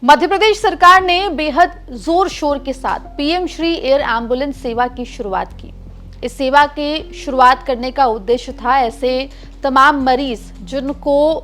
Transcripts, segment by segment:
मध्य प्रदेश सरकार ने बेहद जोर शोर के साथ पीएम श्री एयर एम्बुलेंस सेवा की शुरुआत की। इस सेवा की शुरुआत करने का उद्देश्य था ऐसे तमाम मरीज जिनको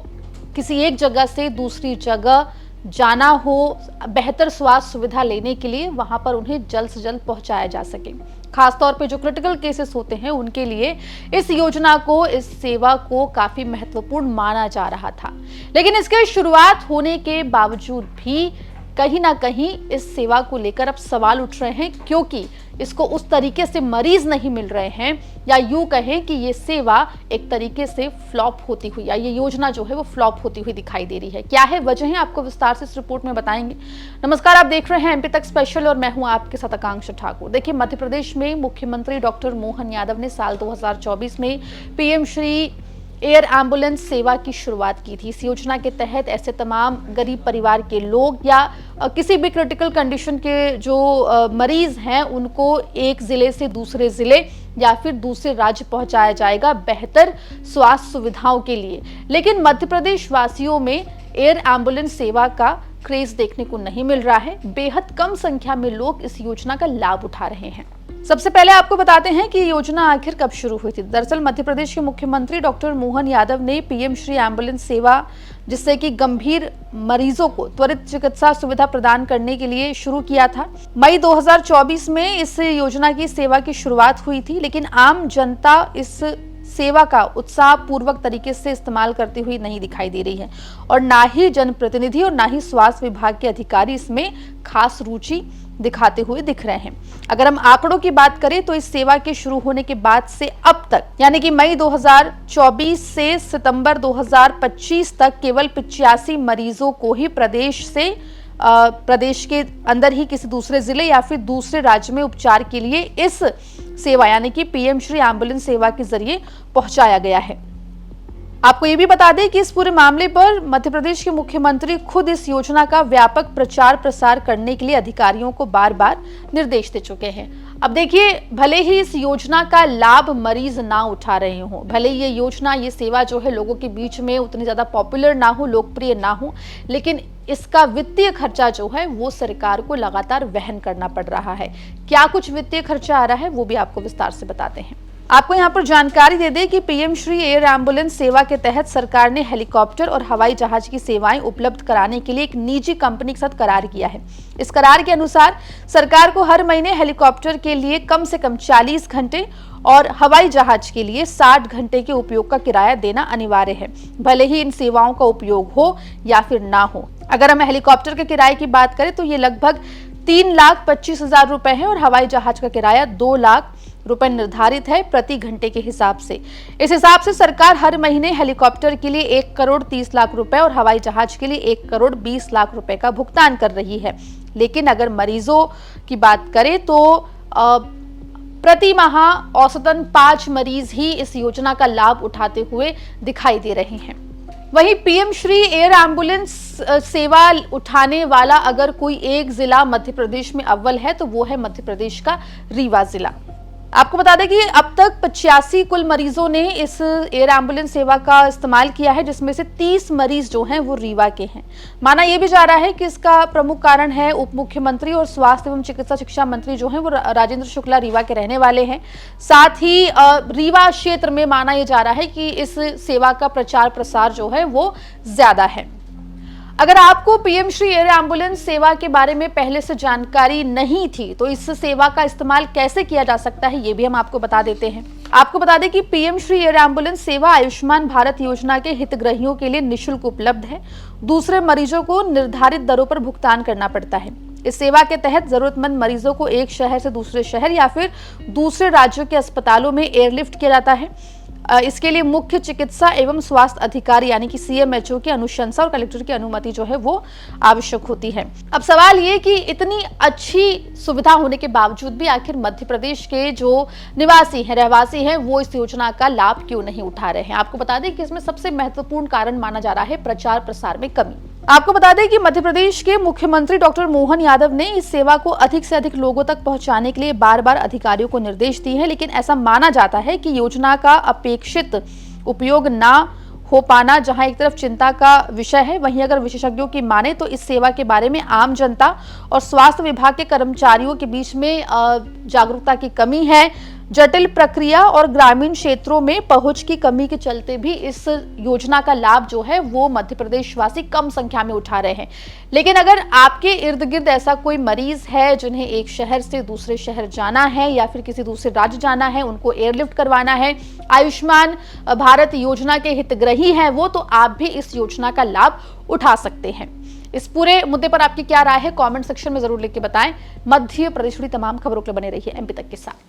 किसी एक जगह से दूसरी जगह जाना हो, बेहतर स्वास्थ्य सुविधा लेने के लिए वहां पर उन्हें जल्द से जल्द पहुंचाया जा सके। खासतौर पे जो क्रिटिकल केसेस होते हैं उनके लिए इस योजना को, इस सेवा को काफी महत्वपूर्ण माना जा रहा था। लेकिन इसके शुरुआत होने के बावजूद भी कहीं ना कहीं इस सेवा को लेकर अब सवाल उठ रहे हैं, क्योंकि इसको उस तरीके से मरीज नहीं मिल रहे हैं, या यूं कहें कि ये सेवा एक तरीके से फ्लॉप होती हुई, या ये योजना जो है वो फ्लॉप होती हुई दिखाई दे रही है। क्या है वजह, आपको विस्तार से इस रिपोर्ट में बताएंगे। नमस्कार, आप देख रहे हैं एमपी तक स्पेशल और मैं हूं आपके साथ आकांक्षा ठाकुर। देखिए, मध्य प्रदेश में मुख्यमंत्री डॉक्टर मोहन यादव ने साल 2024 में पीएम श्री एयर एम्बुलेंस सेवा की शुरुआत की थी। इस योजना के तहत ऐसे तमाम गरीब परिवार के लोग या किसी भी क्रिटिकल कंडीशन के जो मरीज हैं उनको एक जिले से दूसरे जिले या फिर दूसरे राज्य पहुंचाया जाएगा बेहतर स्वास्थ्य सुविधाओं के लिए। लेकिन मध्य प्रदेश वासियों में एयर एम्बुलेंस सेवा का क्रेज देखने को नहीं मिल रहा है। बेहद कम संख्या में लोग इस योजना का लाभ उठा रहे हैं। सबसे पहले आपको बताते हैं कि योजना आखिर कब शुरू हुई थी। दरअसल मध्य प्रदेश के मुख्यमंत्री डॉक्टर मोहन यादव ने पीएम श्री एम्बुलेंस सेवा, जिससे कि गंभीर मरीजों को त्वरित चिकित्सा सुविधा प्रदान करने के लिए शुरू किया था। मई 2024 में इस योजना की सेवा की शुरुआत हुई थी, लेकिन आम जनता इस सेवा का उत्साह पूर्वक तरीके से इस्तेमाल करती हुई नहीं दिखाई दे रही है, और ना ही जनप्रतिनिधि और ना ही स्वास्थ्य विभाग के अधिकारी इसमें खास रुचि दिखाते हुए दिख रहे हैं। अगर हम आंकड़ों की बात करें तो इस सेवा के शुरू होने के बाद से अब तक, यानी कि मई 2024 से सितंबर 2025 तक केवल 85 मरीजों को ही प्रदेश के अंदर ही किसी दूसरे जिले या फिर दूसरे राज्य में उपचार के लिए इस सेवा यानी कि पीएम श्री एम्बुलेंस सेवा के जरिए पहुंचाया गया है। आपको ये भी बता दें कि इस पूरे मामले पर मध्य प्रदेश के मुख्यमंत्री खुद इस योजना का व्यापक प्रचार प्रसार करने के लिए अधिकारियों को बार बार निर्देश दे चुके हैं। अब देखिए, भले ही इस योजना का लाभ मरीज ना उठा रहे हो, भले ये योजना, ये सेवा जो है लोगों के बीच में उतनी ज्यादा पॉपुलर ना हो, लोकप्रिय ना हो, लेकिन इसका वित्तीय खर्चा जो है वो सरकार को लगातार वहन करना पड़ रहा है। क्या कुछ वित्तीय खर्चा आ रहा है वो भी आपको विस्तार से बताते हैं। आपको यहाँ पर जानकारी दे दें कि पीएम श्री एयर एम्बुलेंस सेवा के तहत सरकार ने हेलीकॉप्टर और हवाई जहाज की सेवाएं उपलब्ध कराने के लिए एक निजी कंपनी के साथ करार किया है। इस करार के अनुसार सरकार को हर महीने हेलीकॉप्टर के लिए कम से कम 40 घंटे और हवाई जहाज के लिए 60 घंटे के उपयोग का किराया देना अनिवार्य है, भले ही इन सेवाओं का उपयोग हो या फिर ना हो। अगर हम हेलीकॉप्टर के किराए की बात करें तो ये लगभग 3,25,000 रुपए है और हवाई जहाज का किराया 2 लाख रुपए निर्धारित है प्रति घंटे के हिसाब से। इस हिसाब से सरकार हर महीने हेलीकॉप्टर के लिए 1 करोड़ 30 लाख रुपए और हवाई जहाज के लिए 1 करोड़ 20 लाख रुपए का भुगतान कर रही है। लेकिन अगर मरीजों की बात करें तो प्रति माह औसतन 5 मरीज ही इस योजना का लाभ उठाते हुए दिखाई दे रहे हैं। वहीं पीएम श्री एयर एम्बुलेंस सेवा उठाने वाला अगर कोई एक जिला मध्य प्रदेश में अव्वल है तो वो है मध्य प्रदेश का रीवा जिला। आपको बता दें कि अब तक 85 कुल मरीजों ने इस एयर एम्बुलेंस सेवा का इस्तेमाल किया है, जिसमें से 30 मरीज जो हैं वो रीवा के हैं। माना यह भी जा रहा है कि इसका प्रमुख कारण है उप मुख्यमंत्री और स्वास्थ्य एवं चिकित्सा शिक्षा मंत्री जो हैं वो राजेंद्र शुक्ला रीवा के रहने वाले हैं। साथ ही रीवा क्षेत्र में माना यह जा रहा है कि इस सेवा का प्रचार प्रसार जो है वो ज्यादा है। अगर आपको पीएम श्री एयर एम्बुलेंस सेवा के बारे में पहले से जानकारी नहीं थी तो इस सेवा का इस्तेमाल कैसे किया जा सकता है ये भी हम आपको बता देते हैं। आपको बता दें कि पीएम श्री एयर एम्बुलेंस सेवा आयुष्मान भारत योजना के हितग्राहियों के लिए निःशुल्क उपलब्ध है। दूसरे मरीजों को निर्धारित दरों पर भुगतान करना पड़ता है। इस सेवा के तहत जरूरतमंद मरीजों को एक शहर से दूसरे शहर या फिर दूसरे राज्यों के अस्पतालों में एयरलिफ्ट किया जाता है। इसके लिए मुख्य चिकित्सा एवं स्वास्थ्य अधिकारी यानी कि सीएमएचओ की अनुशंसा और कलेक्टर की अनुमति जो है वो आवश्यक होती है। अब सवाल ये कि इतनी अच्छी सुविधा होने के बावजूद भी आखिर मध्य प्रदेश के जो निवासी हैं, रहवासी हैं, वो इस योजना का लाभ क्यों नहीं उठा रहे हैं। आपको बता दें कि इसमें सबसे महत्वपूर्ण कारण माना जा रहा है प्रचार प्रसार में कमी। आपको बता दें कि मध्य प्रदेश के मुख्यमंत्री डॉक्टर मोहन यादव ने इस सेवा को अधिक से अधिक लोगों तक पहुंचाने के लिए बार बार अधिकारियों को निर्देश दिए हैं, लेकिन ऐसा माना जाता है कि योजना का अपेक्षित उपयोग ना हो पाना जहां एक तरफ चिंता का विषय है, वहीं अगर विशेषज्ञों की माने तो इस सेवा के बारे में आम जनता और स्वास्थ्य विभाग के कर्मचारियों के बीच में जागरूकता की कमी है। जटिल प्रक्रिया और ग्रामीण क्षेत्रों में पहुंच की कमी के चलते भी इस योजना का लाभ जो है वो मध्य प्रदेश वासी कम संख्या में उठा रहे हैं। लेकिन अगर आपके इर्द गिर्द ऐसा कोई मरीज है जिन्हें एक शहर से दूसरे शहर जाना है या फिर किसी दूसरे राज्य जाना है, उनको एयरलिफ्ट करवाना है, आयुष्मान भारत योजना के हितग्राही हैं वो, तो आप भी इस योजना का लाभ उठा सकते हैं। इस पूरे मुद्दे पर आपकी क्या राय है, कमेंट सेक्शन में जरूर लिख के बताएं। मध्य प्रदेश की तमाम खबरों के लिए बने रहिए एमपी तक के साथ।